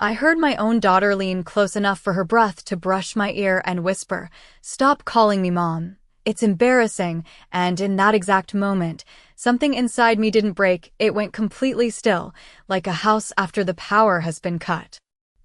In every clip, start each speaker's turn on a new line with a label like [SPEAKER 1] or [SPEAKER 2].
[SPEAKER 1] I heard my own daughter lean close enough for her breath to brush my ear and whisper, "Stop calling me Mom. It's embarrassing," and in that exact moment, something inside me didn't break, it went completely still, like a house after the power has been cut.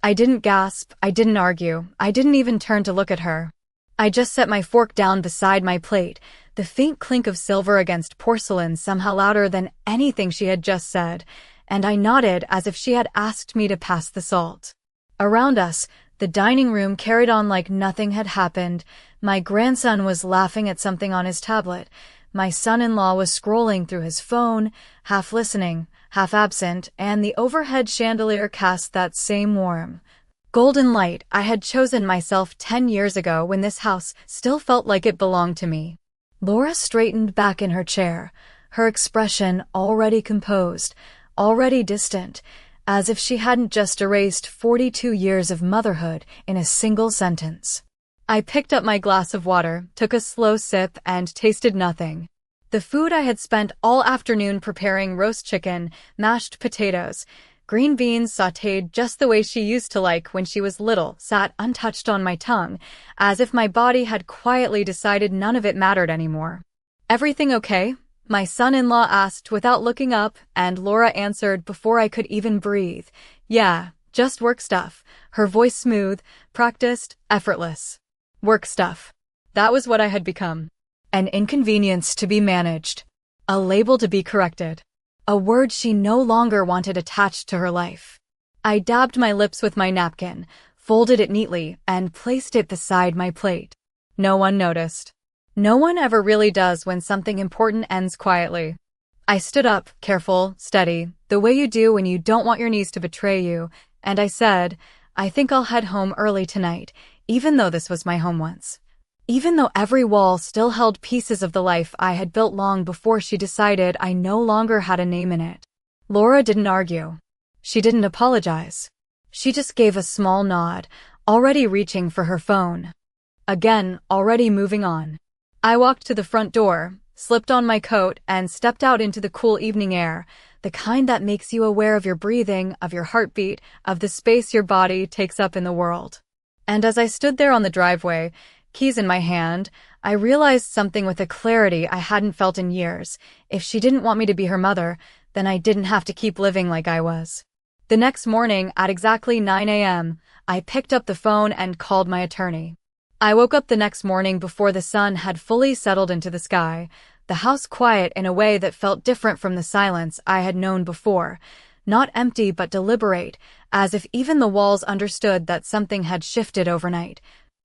[SPEAKER 1] I didn't gasp, I didn't argue, I didn't even turn to look at her. I just set my fork down beside my plate, the faint clink of silver against porcelain somehow louder than anything she had just said, and I nodded as if she had asked me to pass the salt. Around us, the dining room carried on like nothing had happened. My grandson was laughing at something on his tablet. My son-in-law was scrolling through his phone, half listening, half absent, and the overhead chandelier cast that same warm, golden light I had chosen myself 10 years ago when this house still felt like it belonged to me. Laura straightened back in her chair, her expression already composed, already distant, as if she hadn't just erased 42 years of motherhood in a single sentence. I picked up my glass of water, took a slow sip, and tasted nothing. The food I had spent all afternoon preparing: roast chicken, mashed potatoes, green beans sautéed just the way she used to like when she was little, sat untouched on my tongue, as if my body had quietly decided none of it mattered anymore. "Everything okay?" my son-in-law asked without looking up, and Laura answered before I could even breathe. "Yeah, just work stuff." Her voice smooth, practiced, effortless. Work stuff. That was what I had become. An inconvenience to be managed. A label to be corrected. A word she no longer wanted attached to her life. I dabbed my lips with my napkin, folded it neatly, and placed it beside my plate. No one noticed. No one ever really does when something important ends quietly. I stood up, careful, steady, the way you do when you don't want your knees to betray you, and I said, "I think I'll head home early tonight, even though this was my home once. Even though every wall still held pieces of the life I had built long before she decided I no longer had a name in it." Laura didn't argue. She didn't apologize. She just gave a small nod, already reaching for her phone. Again, already moving on. I walked to the front door, slipped on my coat, and stepped out into the cool evening air, the kind that makes you aware of your breathing, of your heartbeat, of the space your body takes up in the world. And as I stood there on the driveway, keys in my hand, I realized something with a clarity I hadn't felt in years. If she didn't want me to be her mother, then I didn't have to keep living like I was. The next morning, at exactly 9 a.m., I picked up the phone and called my attorney. I woke up the next morning before the sun had fully settled into the sky, the house quiet in a way that felt different from the silence I had known before, not empty but deliberate, as if even the walls understood that something had shifted overnight.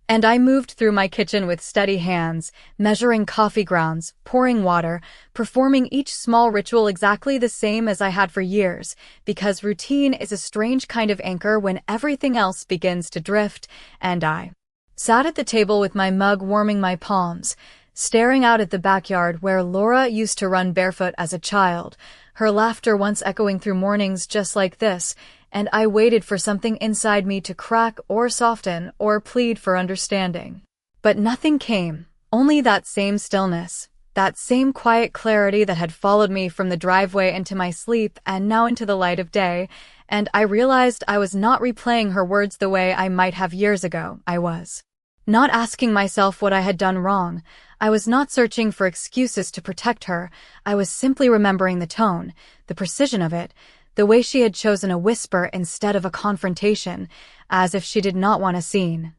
[SPEAKER 1] And I moved through my kitchen with steady hands, measuring coffee grounds, pouring water, performing each small ritual exactly the same as I had for years, because routine is a strange kind of anchor when everything else begins to drift, and I sat at the table with my mug warming my palms, staring out at the backyard where Laura used to run barefoot as a child, her laughter once echoing through mornings just like this, and I waited for something inside me to crack or soften or plead for understanding. But nothing came, only that same stillness, that same quiet clarity that had followed me from the driveway into my sleep and now into the light of day, and I realized I was not replaying her words the way I might have years ago. I was not asking myself what I had done wrong. I was not searching for excuses to protect her. I was simply remembering the tone, the precision of it, the way she had chosen a whisper instead of a confrontation, as if she did not want a scene.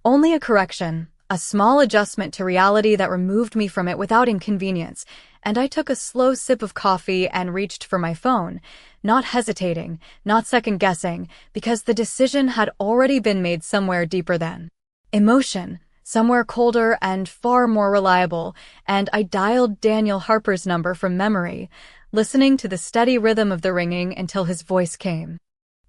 [SPEAKER 1] Only a correction, a small adjustment to reality that removed me from it without inconvenience, and I took a slow sip of coffee and reached for my phone, not hesitating, not second-guessing, because the decision had already been made somewhere deeper than emotion, somewhere colder and far more reliable, and I dialed Daniel Harper's number from memory, listening to the steady rhythm of the ringing until his voice came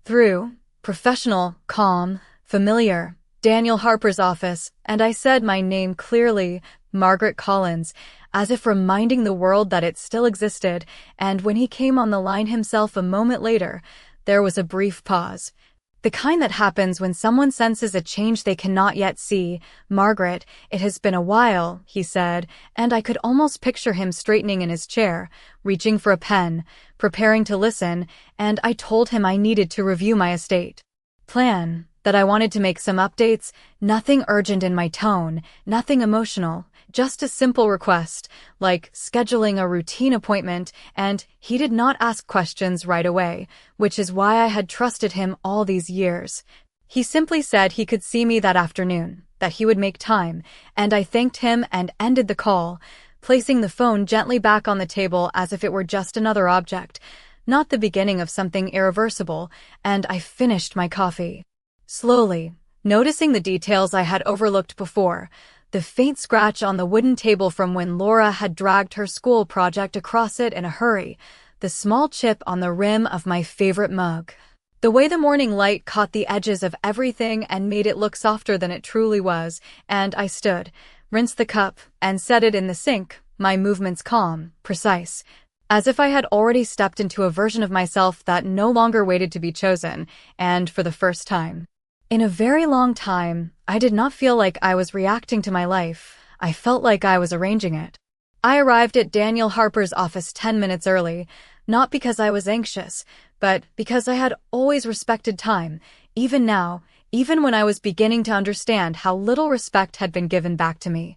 [SPEAKER 1] through, professional, calm, familiar. Daniel Harper's office, and I said my name clearly, Margaret Collins, as if reminding the world that it still existed, and when he came on the line himself a moment later, there was a brief pause. The kind that happens when someone senses a change they cannot yet see. "Margaret, it has been a while," he said, and I could almost picture him straightening in his chair, reaching for a pen, preparing to listen, and I told him I needed to review my estate. plan, that I wanted to make some updates, nothing urgent in my tone, nothing emotional, just a simple request, like scheduling a routine appointment, and he did not ask questions right away, which is why I had trusted him all these years. He simply said he could see me that afternoon, that he would make time, and I thanked him and ended the call, placing the phone gently back on the table as if it were just another object, not the beginning of something irreversible, and I finished my coffee. Slowly, noticing the details I had overlooked before, the faint scratch on the wooden table from when Laura had dragged her school project across it in a hurry, the small chip on the rim of my favorite mug. The way the morning light caught the edges of everything and made it look softer than it truly was, and I stood, rinsed the cup, and set it in the sink, my movements calm, precise, as if I had already stepped into a version of myself that no longer waited to be chosen, and for the first time in a very long time, I did not feel like I was reacting to my life. I felt like I was arranging it. I arrived at Daniel Harper's office 10 minutes early, not because I was anxious, but because I had always respected time, even now, even when I was beginning to understand how little respect had been given back to me.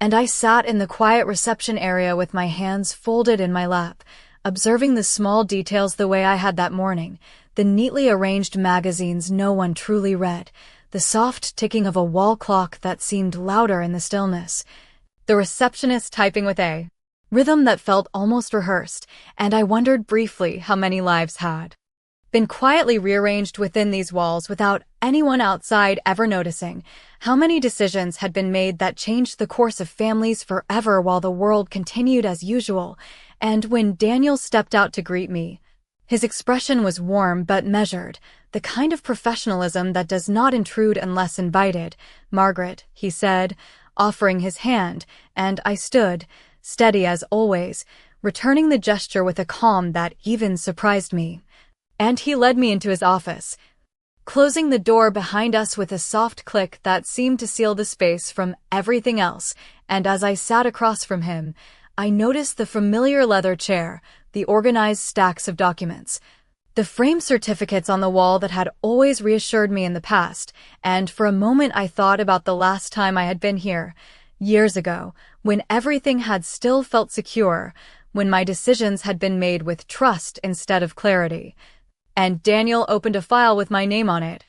[SPEAKER 1] And I sat in the quiet reception area with my hands folded in my lap, observing the small details the way I had that morning, the neatly arranged magazines no one truly read, the soft ticking of a wall clock that seemed louder in the stillness, the receptionist typing with a rhythm that felt almost rehearsed, and I wondered briefly how many lives had been quietly rearranged within these walls without anyone outside ever noticing, how many decisions had been made that changed the course of families forever while the world continued as usual. And when Daniel stepped out to greet me, his expression was warm but measured, the kind of professionalism that does not intrude unless invited. "Margaret," he said, offering his hand, and I stood, steady as always, returning the gesture with a calm that even surprised me. And he led me into his office, closing the door behind us with a soft click that seemed to seal the space from everything else, and as I sat across from him, I noticed the familiar leather chair, the organized stacks of documents, the framed certificates on the wall that had always reassured me in the past, and for a moment I thought about the last time I had been here, years ago, when everything had still felt secure, when my decisions had been made with trust instead of clarity. And Daniel opened a file with my name on it.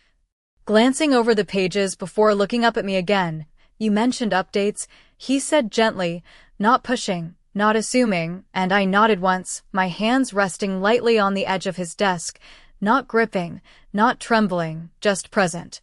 [SPEAKER 1] Glancing over the pages before looking up at me again, "You mentioned updates," he said gently, not pushing, not assuming, and I nodded once, my hands resting lightly on the edge of his desk, not gripping, not trembling, just present.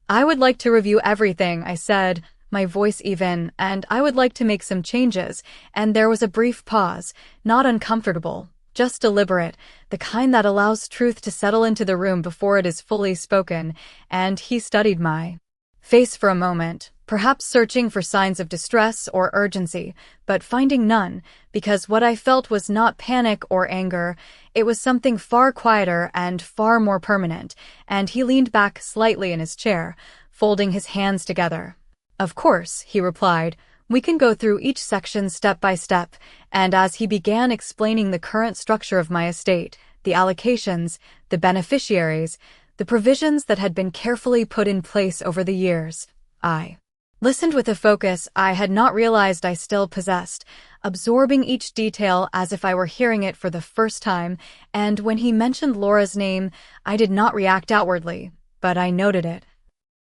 [SPEAKER 1] "I would like to review everything," I said, my voice even, "and I would like to make some changes," and there was a brief pause, not uncomfortable, just deliberate, the kind that allows truth to settle into the room before it is fully spoken, and he studied my face for a moment, perhaps searching for signs of distress or urgency, but finding none, because what I felt was not panic or anger, it was something far quieter and far more permanent, and he leaned back slightly in his chair, folding his hands together. "Of course," he replied, "we can go through each section step by step," and as he began explaining the current structure of my estate, the allocations, the beneficiaries, the provisions that had been carefully put in place over the years, I listened with a focus I had not realized I still possessed, absorbing each detail as if I were hearing it for the first time, and when he mentioned Laura's name, I did not react outwardly, but I noted it,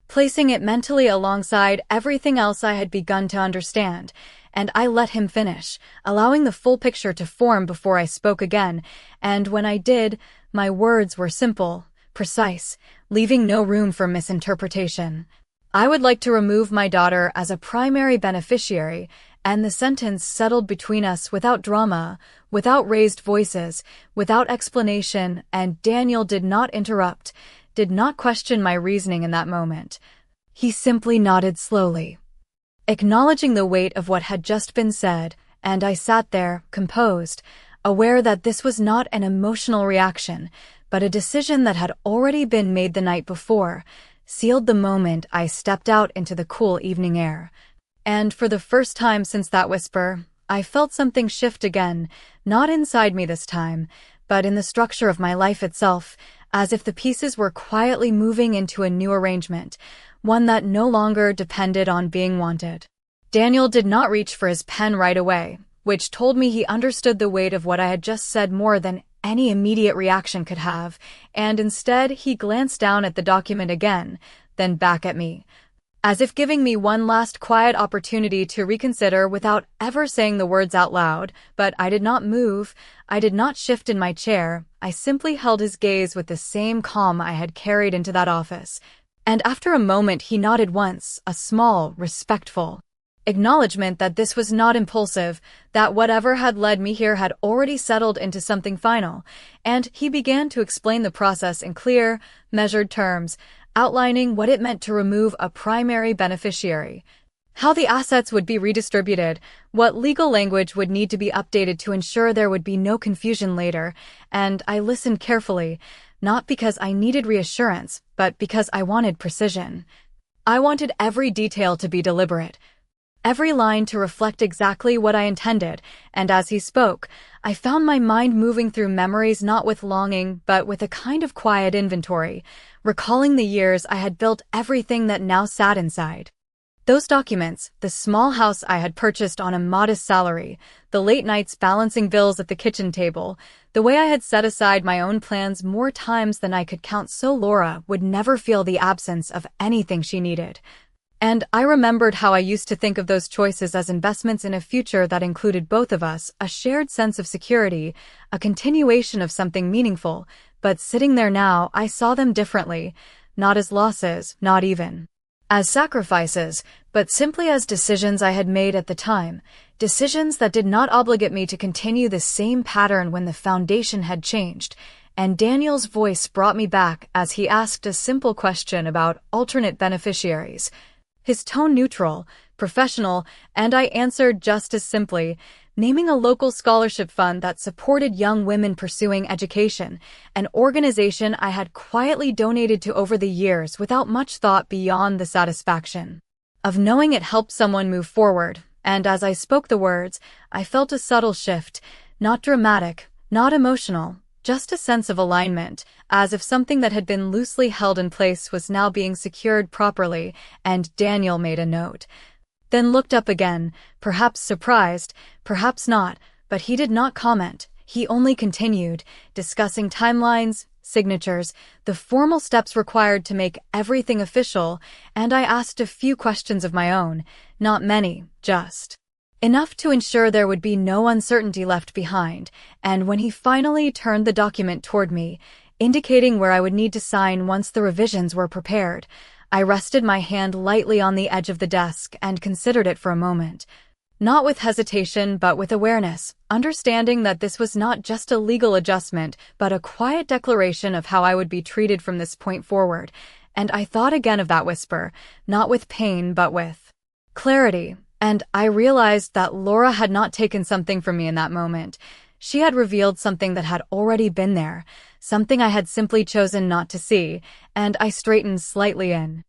[SPEAKER 1] placing it mentally alongside everything else I had begun to understand, and I let him finish, allowing the full picture to form before I spoke again, and when I did, my words were simple, precise, leaving no room for misinterpretation. "I would like to remove my daughter as a primary beneficiary," and the sentence settled between us without drama, without raised voices, without explanation, and Daniel did not interrupt, did not question my reasoning in that moment. He simply nodded slowly, acknowledging the weight of what had just been said, and I sat there, composed, aware that this was not an emotional reaction, but a decision that had already been made the night before, sealed the moment I stepped out into the cool evening air. And for the first time since that whisper, I felt something shift again, not inside me this time, but in the structure of my life itself, as if the pieces were quietly moving into a new arrangement, one that no longer depended on being wanted. Daniel did not reach for his pen right away, which told me he understood the weight of what I had just said more than any immediate reaction could have, and instead he glanced down at the document again, then back at me, as if giving me one last quiet opportunity to reconsider without ever saying the words out loud. But I did not move, I did not shift in my chair, I simply held his gaze with the same calm I had carried into that office. And after a moment he nodded once, a small, respectful acknowledgement that this was not impulsive, that whatever had led me here had already settled into something final, and he began to explain the process in clear, measured terms, outlining what it meant to remove a primary beneficiary, how the assets would be redistributed, what legal language would need to be updated to ensure there would be no confusion later, and I listened carefully, not because I needed reassurance, but because I wanted precision. I wanted every detail to be deliberate, every line to reflect exactly what I intended, and as he spoke, I found my mind moving through memories not with longing but with a kind of quiet inventory, recalling the years I had built everything that now sat inside. Those documents, the small house I had purchased on a modest salary, the late nights balancing bills at the kitchen table, the way I had set aside my own plans more times than I could count so Laura would never feel the absence of anything she needed. And I remembered how I used to think of those choices as investments in a future that included both of us, a shared sense of security, a continuation of something meaningful, but sitting there now, I saw them differently, not as losses, not even as sacrifices, but simply as decisions I had made at the time, decisions that did not obligate me to continue the same pattern when the foundation had changed. And Daniel's voice brought me back as he asked a simple question about alternate beneficiaries. His tone neutral, professional, and I answered just as simply, naming a local scholarship fund that supported young women pursuing education, an organization I had quietly donated to over the years without much thought beyond the satisfaction of knowing it helped someone move forward. And as I spoke the words, I felt a subtle shift, not dramatic, not emotional, just a sense of alignment, as if something that had been loosely held in place was now being secured properly, and Daniel made a note. Then looked up again, perhaps surprised, perhaps not, but he did not comment. He only continued, discussing timelines, signatures, the formal steps required to make everything official, and I asked a few questions of my own, not many, just enough to ensure there would be no uncertainty left behind, and when he finally turned the document toward me, indicating where I would need to sign once the revisions were prepared, I rested my hand lightly on the edge of the desk and considered it for a moment. Not with hesitation, but with awareness, understanding that this was not just a legal adjustment, but a quiet declaration of how I would be treated from this point forward. And I thought again of that whisper, not with pain, but with clarity. And I realized that Laura had not taken something from me in that moment. She had revealed something that had already been there, something I had simply chosen not to see, and I straightened slightly in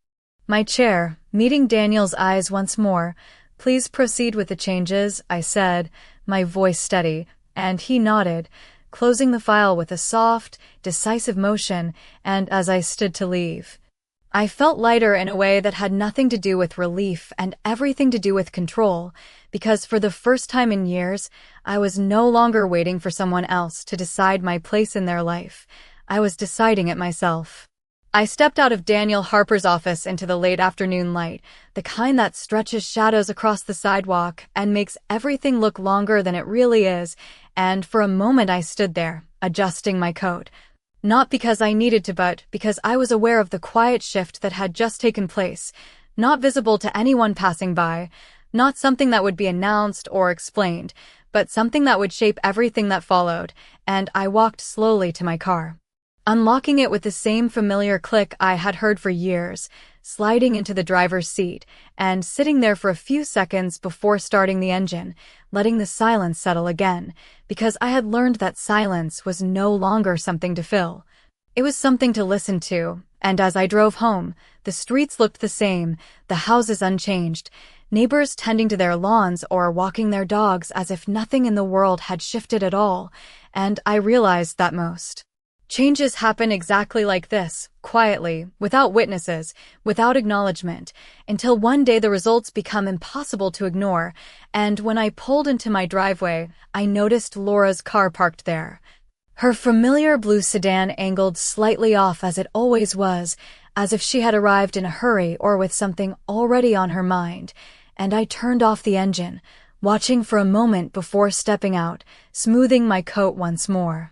[SPEAKER 1] my chair, meeting Daniel's eyes once more. "Please proceed with the changes," I said, my voice steady, and he nodded, closing the file with a soft, decisive motion, and as I stood to leave, I felt lighter in a way that had nothing to do with relief and everything to do with control, because for the first time in years, I was no longer waiting for someone else to decide my place in their life. I was deciding it myself. I stepped out of Daniel Harper's office into the late afternoon light, the kind that stretches shadows across the sidewalk and makes everything look longer than it really is, and for a moment I stood there, adjusting my coat. Not because I needed to, but because I was aware of the quiet shift that had just taken place, not visible to anyone passing by, not something that would be announced or explained, but something that would shape everything that followed, and I walked slowly to my car, unlocking it with the same familiar click I had heard for years, sliding into the driver's seat, and sitting there for a few seconds before starting the engine, letting the silence settle again, because I had learned that silence was no longer something to fill. It was something to listen to, and as I drove home, the streets looked the same, the houses unchanged, neighbors tending to their lawns or walking their dogs as if nothing in the world had shifted at all, and I realized that most Changes happen exactly like this, quietly, without witnesses, without acknowledgement, until one day the results become impossible to ignore, and when I pulled into my driveway, I noticed Laura's car parked there. Her familiar blue sedan angled slightly off as it always was, as if she had arrived in a hurry or with something already on her mind, and I turned off the engine, watching for a moment before stepping out, smoothing my coat once more,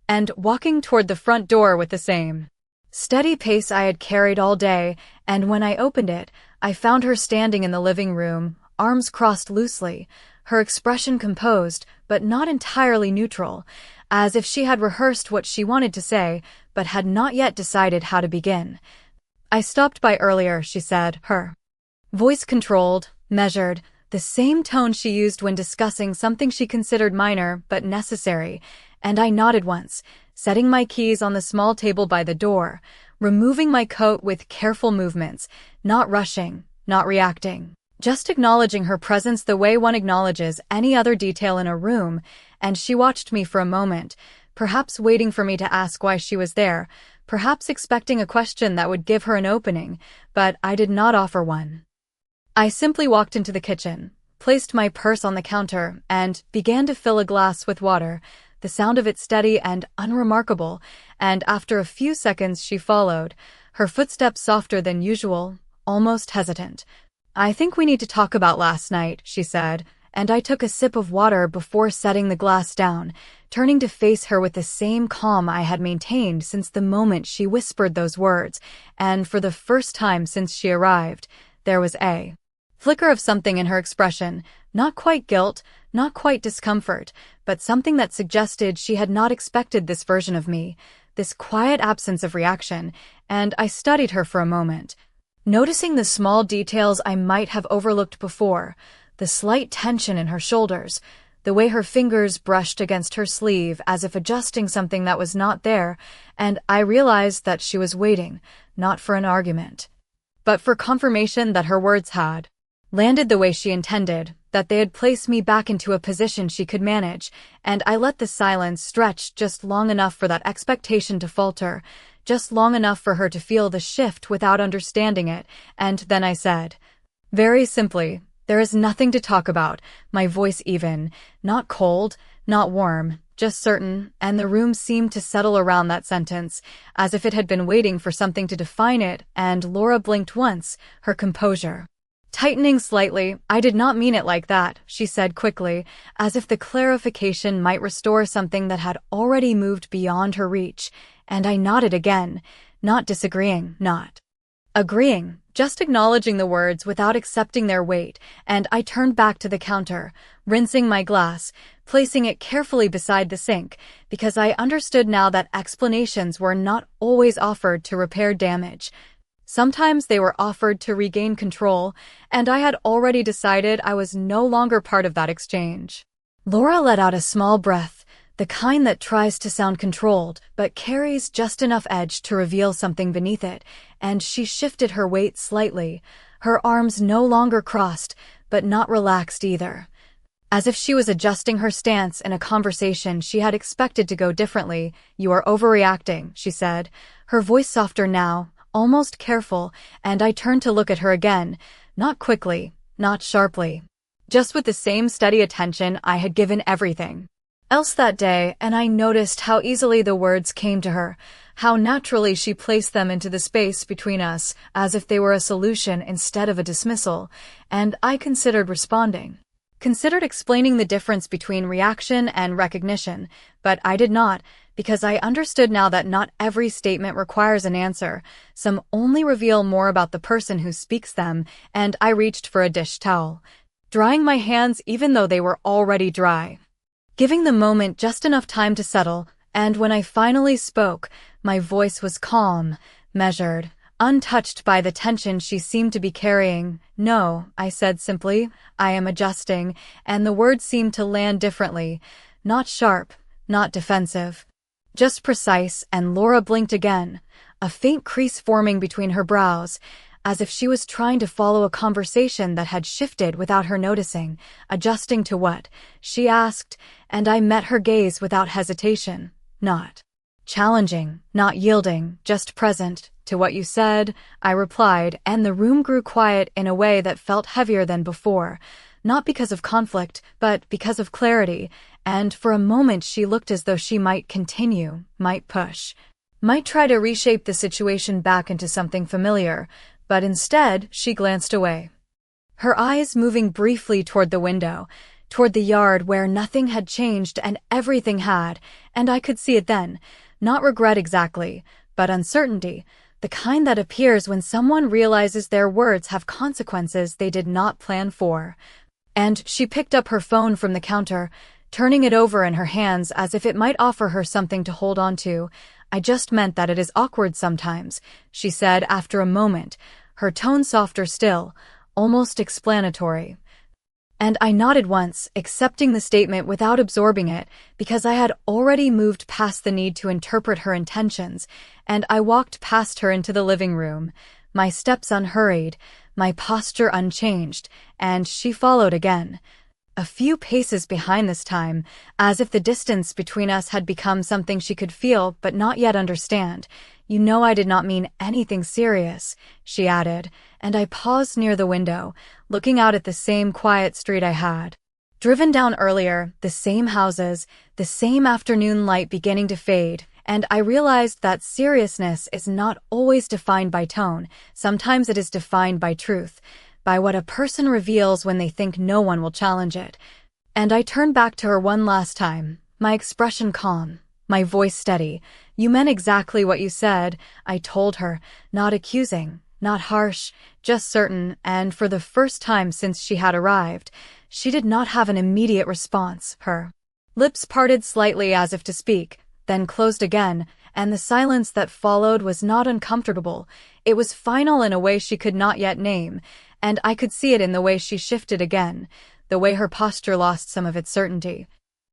[SPEAKER 1] and walking toward the front door with the same steady pace I had carried all day, and when I opened it, I found her standing in the living room, arms crossed loosely, her expression composed, but not entirely neutral, as if she had rehearsed what she wanted to say, but had not yet decided how to begin. "I stopped by earlier," she said, her voice controlled, measured, the same tone she used when discussing something she considered minor but necessary, and I nodded once, setting my keys on the small table by the door, removing my coat with careful movements, not rushing, not reacting, just acknowledging her presence the way one acknowledges any other detail in a room, and she watched me for a moment, perhaps waiting for me to ask why she was there, perhaps expecting a question that would give her an opening, but I did not offer one. I simply walked into the kitchen, placed my purse on the counter, and began to fill a glass with water, the sound of it steady and unremarkable, and after a few seconds she followed, her footsteps softer than usual, almost hesitant. "I think we need to talk about last night," she said, and I took a sip of water before setting the glass down, turning to face her with the same calm I had maintained since the moment she whispered those words, and for the first time since she arrived, there was a flicker of something in her expression, not quite guilt, not quite discomfort, but something that suggested she had not expected this version of me, this quiet absence of reaction, and I studied her for a moment, noticing the small details I might have overlooked before, the slight tension in her shoulders, the way her fingers brushed against her sleeve as if adjusting something that was not there, and I realized that she was waiting, not for an argument, but for confirmation that her words had landed the way she intended, that they had placed me back into a position she could manage, and I let the silence stretch just long enough for that expectation to falter, just long enough for her to feel the shift without understanding it, and then I said, very simply, "There is nothing to talk about," my voice even, not cold, not warm, just certain, and the room seemed to settle around that sentence, as if it had been waiting for something to define it, and Laura blinked once, her composure tightening slightly. "I did not mean it like that," she said quickly, as if the clarification might restore something that had already moved beyond her reach, and I nodded again, not disagreeing, not agreeing, just acknowledging the words without accepting their weight, and I turned back to the counter, rinsing my glass, placing it carefully beside the sink, because I understood now that explanations were not always offered to repair damage. Sometimes they were offered to regain control, and I had already decided I was no longer part of that exchange. Laura let out a small breath, the kind that tries to sound controlled, but carries just enough edge to reveal something beneath it, and she shifted her weight slightly, her arms no longer crossed, but not relaxed either. As if she was adjusting her stance in a conversation she had expected to go differently. "You are overreacting," she said, her voice softer now, almost careful, and I turned to look at her again, not quickly, not sharply, just with the same steady attention I had given everything else that day, and I noticed how easily the words came to her, how naturally she placed them into the space between us, as if they were a solution instead of a dismissal, and I considered responding. Considered explaining the difference between reaction and recognition, but I did not, because I understood now that not every statement requires an answer. Some only reveal more about the person who speaks them, and I reached for a dish towel, drying my hands even though they were already dry, giving the moment just enough time to settle, and when I finally spoke, my voice was calm, measured, untouched by the tension she seemed to be carrying. "No," I said simply, "I am adjusting," and the words seemed to land differently, not sharp, not defensive, just precise, and Laura blinked again, a faint crease forming between her brows, as if she was trying to follow a conversation that had shifted without her noticing. "Adjusting to what?" she asked, and I met her gaze without hesitation. "Not Challenging, not yielding, just present. To what you said, I replied, and the room grew quiet in a way that felt heavier than before. Not because of conflict, but because of clarity, and for a moment she looked as though she might continue, might push, might try to reshape the situation back into something familiar, but instead she glanced away. Her eyes moving briefly toward the window, toward the yard where nothing had changed and everything had, and I could see it then. Not regret exactly, but uncertainty, the kind that appears when someone realizes their words have consequences they did not plan for. And she picked up her phone from the counter, turning it over in her hands as if it might offer her something to hold on to. I just meant that it is awkward sometimes, she said after a moment, her tone softer still, almost explanatory. And I nodded once, accepting the statement without absorbing it, because I had already moved past the need to interpret her intentions, and I walked past her into the living room, my steps unhurried, my posture unchanged, and she followed again. A few paces behind this time, as if the distance between us had become something she could feel but not yet understand. You know I did not mean anything serious, she added, and I paused near the window, looking out at the same quiet street I had driven down earlier, the same houses, the same afternoon light beginning to fade, and I realized that seriousness is not always defined by tone. Sometimes it is defined by truth, by what a person reveals when they think no one will challenge it. And I turned back to her one last time, my expression calm, my voice steady. You meant exactly what you said, I told her, not accusing, not harsh, just certain, and for the first time since she had arrived, she did not have an immediate response. Her lips parted slightly as if to speak, then closed again, and the silence that followed was not uncomfortable. It was final in a way she could not yet name, and I could see it in the way she shifted again, the way her posture lost some of its certainty.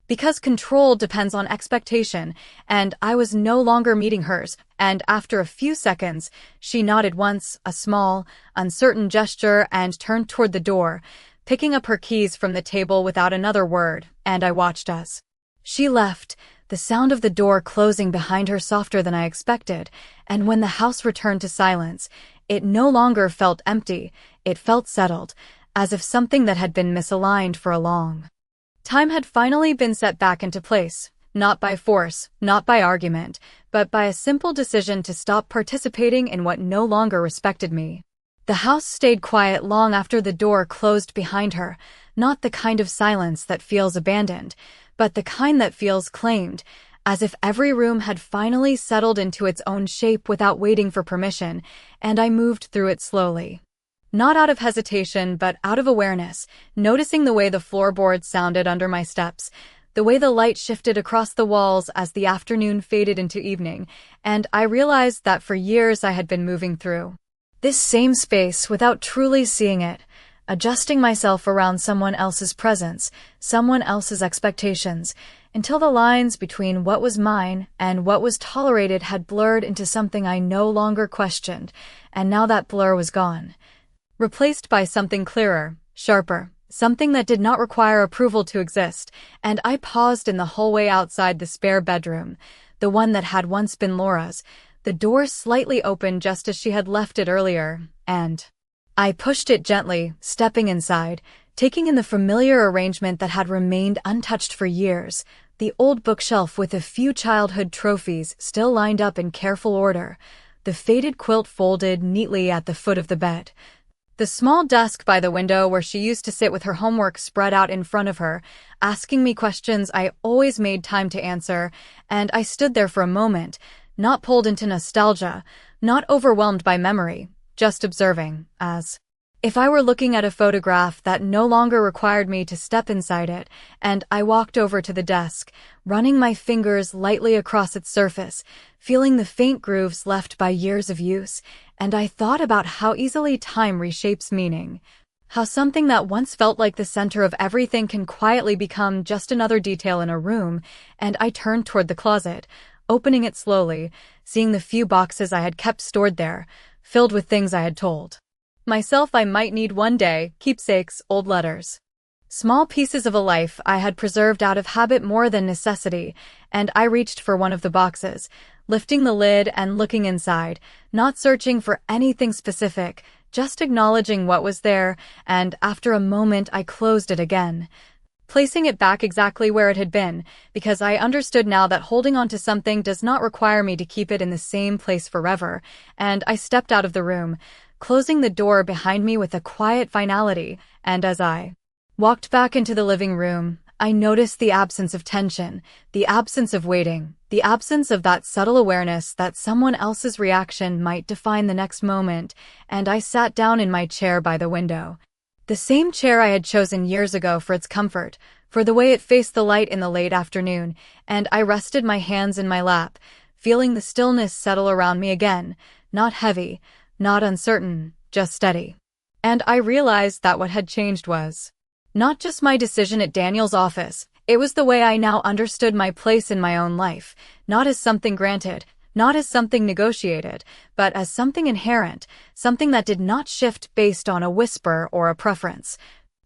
[SPEAKER 1] Because control depends on expectation, and I was no longer meeting hers, and after a few seconds, she nodded once, a small, uncertain gesture, and turned toward the door, picking up her keys from the table without another word, and I watched as she left, the sound of the door closing behind her softer than I expected, and when the house returned to silence, it no longer felt empty, it felt settled, as if something that had been misaligned for a long time had finally been set back into place, not by force, not by argument, but by a simple decision to stop participating in what no longer respected me. The house stayed quiet long after the door closed behind her, not the kind of silence that feels abandoned, but the kind that feels claimed, as if every room had finally settled into its own shape without waiting for permission, and I moved through it slowly. Not out of hesitation, but out of awareness, noticing the way the floorboards sounded under my steps, the way the light shifted across the walls as the afternoon faded into evening, and I realized that for years I had been moving through this same space without truly seeing it, adjusting myself around someone else's presence, someone else's expectations, until the lines between what was mine and what was tolerated had blurred into something I no longer questioned, and now that blur was gone, replaced by something clearer, sharper, something that did not require approval to exist, and I paused in the hallway outside the spare bedroom, the one that had once been Laura's, the door slightly open just as she had left it earlier, and I pushed it gently, stepping inside, taking in the familiar arrangement that had remained untouched for years, the old bookshelf with a few childhood trophies still lined up in careful order, the faded quilt folded neatly at the foot of the bed, the small desk by the window where she used to sit with her homework spread out in front of her, asking me questions I always made time to answer, and I stood there for a moment, not pulled into nostalgia, not overwhelmed by memory, just observing, as if I were looking at a photograph that no longer required me to step inside it, and I walked over to the desk, running my fingers lightly across its surface, feeling the faint grooves left by years of use, and I thought about how easily time reshapes meaning, how something that once felt like the center of everything can quietly become just another detail in a room, and I turned toward the closet, opening it slowly, seeing the few boxes I had kept stored there, filled with things I had told myself I might need one day, keepsakes, old letters. Small pieces of a life I had preserved out of habit more than necessity, and I reached for one of the boxes, lifting the lid and looking inside, not searching for anything specific, just acknowledging what was there, and after a moment I closed it again, placing it back exactly where it had been, because I understood now that holding on to something does not require me to keep it in the same place forever, and I stepped out of the room, closing the door behind me with a quiet finality, and as I walked back into the living room, I noticed the absence of tension, the absence of waiting, the absence of that subtle awareness that someone else's reaction might define the next moment, and I sat down in my chair by the window. The same chair I had chosen years ago for its comfort, for the way it faced the light in the late afternoon, and I rested my hands in my lap, feeling the stillness settle around me again, not heavy, not uncertain, just steady. And I realized that what had changed was not just my decision at Daniel's office, it was the way I now understood my place in my own life, not as something granted, not as something negotiated, but as something inherent, something that did not shift based on a whisper or a preference.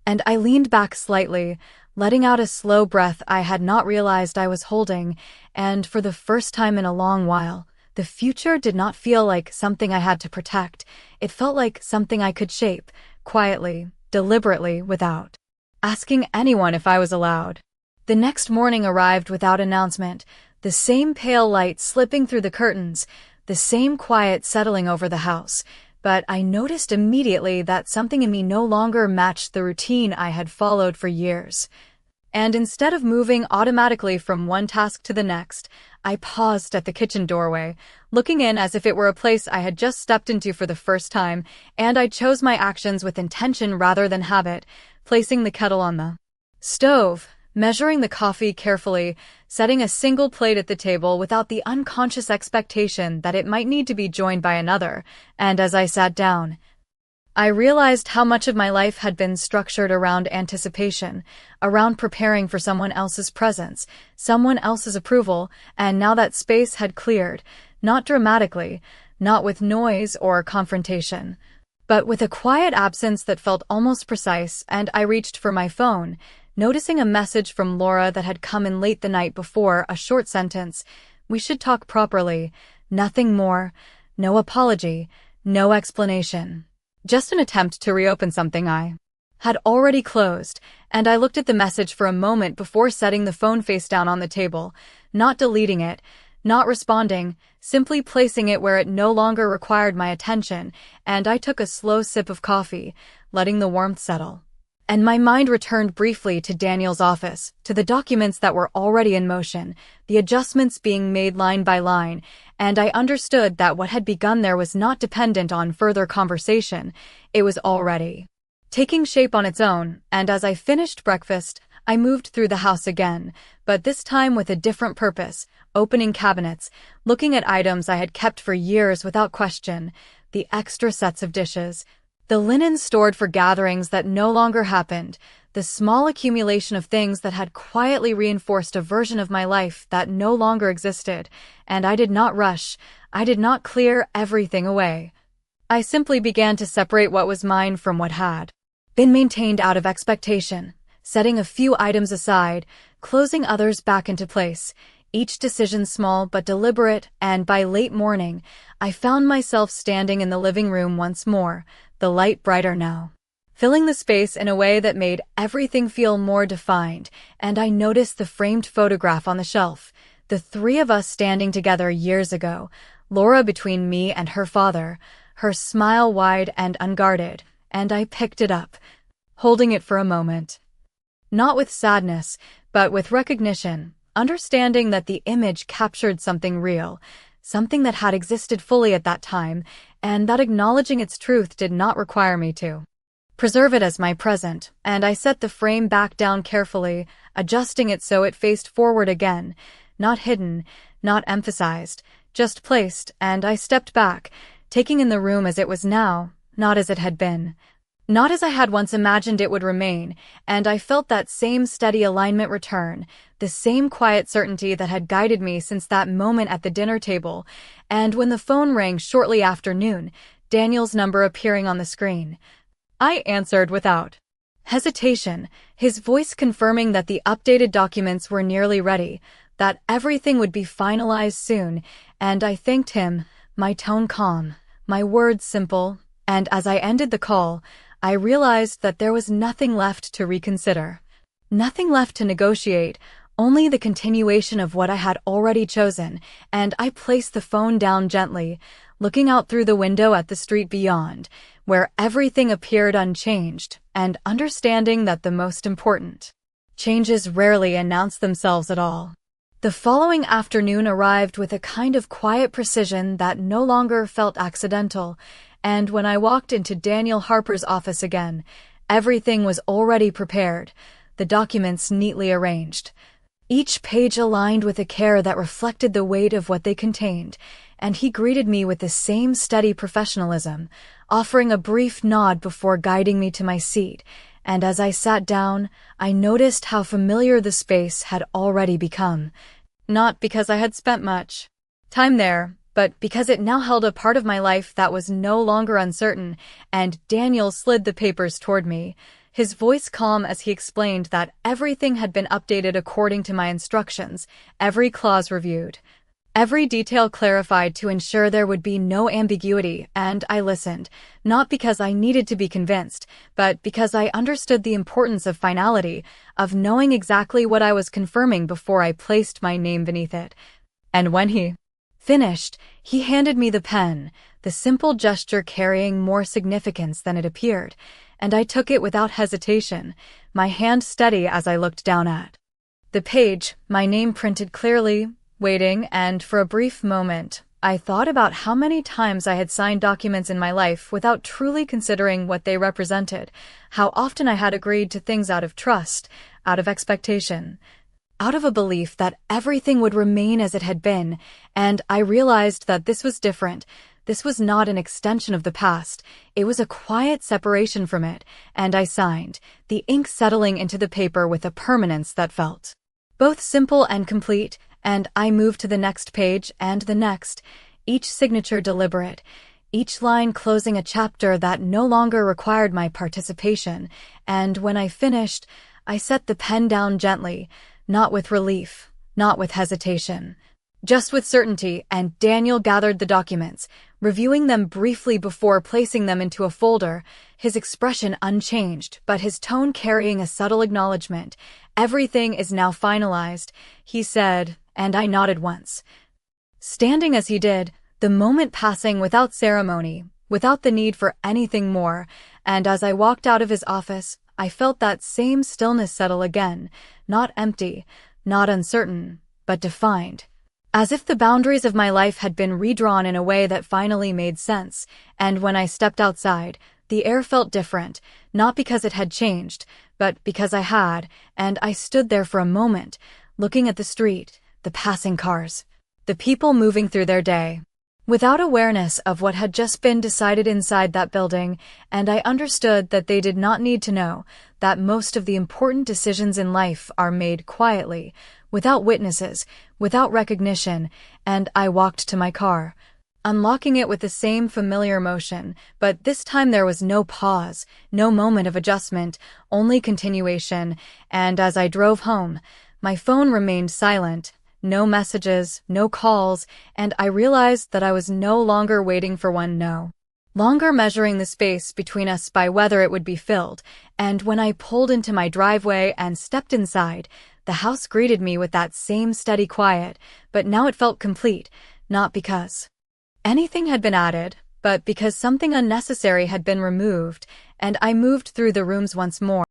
[SPEAKER 1] And I leaned back slightly, letting out a slow breath I had not realized I was holding, and for the first time in a long while, the future did not feel like something I had to protect. It felt like something I could shape, quietly, deliberately, without asking anyone if I was allowed. The next morning arrived without announcement, the same pale light slipping through the curtains, the same quiet settling over the house, but I noticed immediately that something in me no longer matched the routine I had followed for years. And instead of moving automatically from one task to the next, I paused at the kitchen doorway, looking in as if it were a place I had just stepped into for the first time, and I chose my actions with intention rather than habit, placing the kettle on the stove, measuring the coffee carefully, setting a single plate at the table without the unconscious expectation that it might need to be joined by another, and as I sat down, I realized how much of my life had been structured around anticipation, around preparing for someone else's presence, someone else's approval, and now that space had cleared, not dramatically, not with noise or confrontation, but with a quiet absence that felt almost precise, and I reached for my phone, noticing a message from Laura that had come in late the night before, a short sentence, "We should talk properly, nothing more, no apology, no explanation." Just an attempt to reopen something I had already closed, and I looked at the message for a moment before setting the phone face down on the table, not deleting it, not responding, simply placing it where it no longer required my attention, and I took a slow sip of coffee, letting the warmth settle. And my mind returned briefly to Daniel's office, to the documents that were already in motion, the adjustments being made line by line, and I understood that what had begun there was not dependent on further conversation. It was already taking shape on its own, and as I finished breakfast, I moved through the house again, but this time with a different purpose, opening cabinets, looking at items I had kept for years without question, the extra sets of dishes, the linen stored for gatherings that no longer happened, the small accumulation of things that had quietly reinforced a version of my life that no longer existed, and I did not rush, I did not clear everything away. I simply began to separate what was mine from what had been maintained out of expectation, setting a few items aside, closing others back into place, each decision small but deliberate, and by late morning, I found myself standing in the living room once more, the light brighter now, filling the space in a way that made everything feel more defined, and I noticed the framed photograph on the shelf, the three of us standing together years ago, Laura between me and her father, her smile wide and unguarded, and I picked it up, holding it for a moment. Not with sadness, but with recognition, understanding that the image captured something real, something that had existed fully at that time, and that acknowledging its truth did not require me to preserve it as my present, and I set the frame back down carefully, adjusting it so it faced forward again, not hidden, not emphasized, just placed, and I stepped back, taking in the room as it was now, not as it had been, not as I had once imagined it would remain, and I felt that same steady alignment return, the same quiet certainty that had guided me since that moment at the dinner table, and when the phone rang shortly after noon, Daniel's number appearing on the screen, I answered without hesitation, his voice confirming that the updated documents were nearly ready, that everything would be finalized soon, and I thanked him, my tone calm, my words simple, and as I ended the call, I realized that there was nothing left to reconsider. Nothing left to negotiate, only the continuation of what I had already chosen, and I placed the phone down gently, looking out through the window at the street beyond, where everything appeared unchanged, and understanding that the most important changes rarely announce themselves at all. The following afternoon arrived with a kind of quiet precision that no longer felt accidental, and when I walked into Daniel Harper's office again, everything was already prepared, the documents neatly arranged. Each page aligned with a care that reflected the weight of what they contained, and he greeted me with the same steady professionalism, offering a brief nod before guiding me to my seat, and as I sat down, I noticed how familiar the space had already become. Not because I had spent much time there, but because it now held a part of my life that was no longer uncertain, and Daniel slid the papers toward me, his voice calm as he explained that everything had been updated according to my instructions, every clause reviewed, every detail clarified to ensure there would be no ambiguity, and I listened, not because I needed to be convinced, but because I understood the importance of finality, of knowing exactly what I was confirming before I placed my name beneath it. And when he finished, he handed me the pen, the simple gesture carrying more significance than it appeared, and I took it without hesitation, my hand steady as I looked down at the page, my name printed clearly, waiting, and for a brief moment, I thought about how many times I had signed documents in my life without truly considering what they represented, how often I had agreed to things out of trust, out of expectation, out of a belief that everything would remain as it had been, and I realized that this was different. This was not an extension of the past, it was a quiet separation from it, and I signed, the ink settling into the paper with a permanence that felt both simple and complete, and I moved to the next page and the next, each signature deliberate, each line closing a chapter that no longer required my participation, and when I finished, I set the pen down gently, not with relief, not with hesitation, just with certainty, and Daniel gathered the documents, reviewing them briefly before placing them into a folder, his expression unchanged, but his tone carrying a subtle acknowledgement. "Everything is now finalized," he said, and I nodded once. Standing as he did, the moment passing without ceremony, without the need for anything more, and as I walked out of his office, I felt that same stillness settle again, not empty, not uncertain, but defined. As if the boundaries of my life had been redrawn in a way that finally made sense, and when I stepped outside, the air felt different, not because it had changed, but because I had, and I stood there for a moment, looking at the street, the passing cars, the people moving through their day, without awareness of what had just been decided inside that building, and I understood that they did not need to know, that most of the important decisions in life are made quietly, without witnesses, without recognition, and I walked to my car, unlocking it with the same familiar motion, but this time there was no pause, no moment of adjustment, only continuation, and as I drove home, my phone remained silent, no messages, no calls, and I realized that I was no longer waiting for one no longer measuring the space between us by whether it would be filled, and when I pulled into my driveway and stepped inside, the house greeted me with that same steady quiet, but now it felt complete, not because anything had been added, but because something unnecessary had been removed, and I moved through the rooms once more.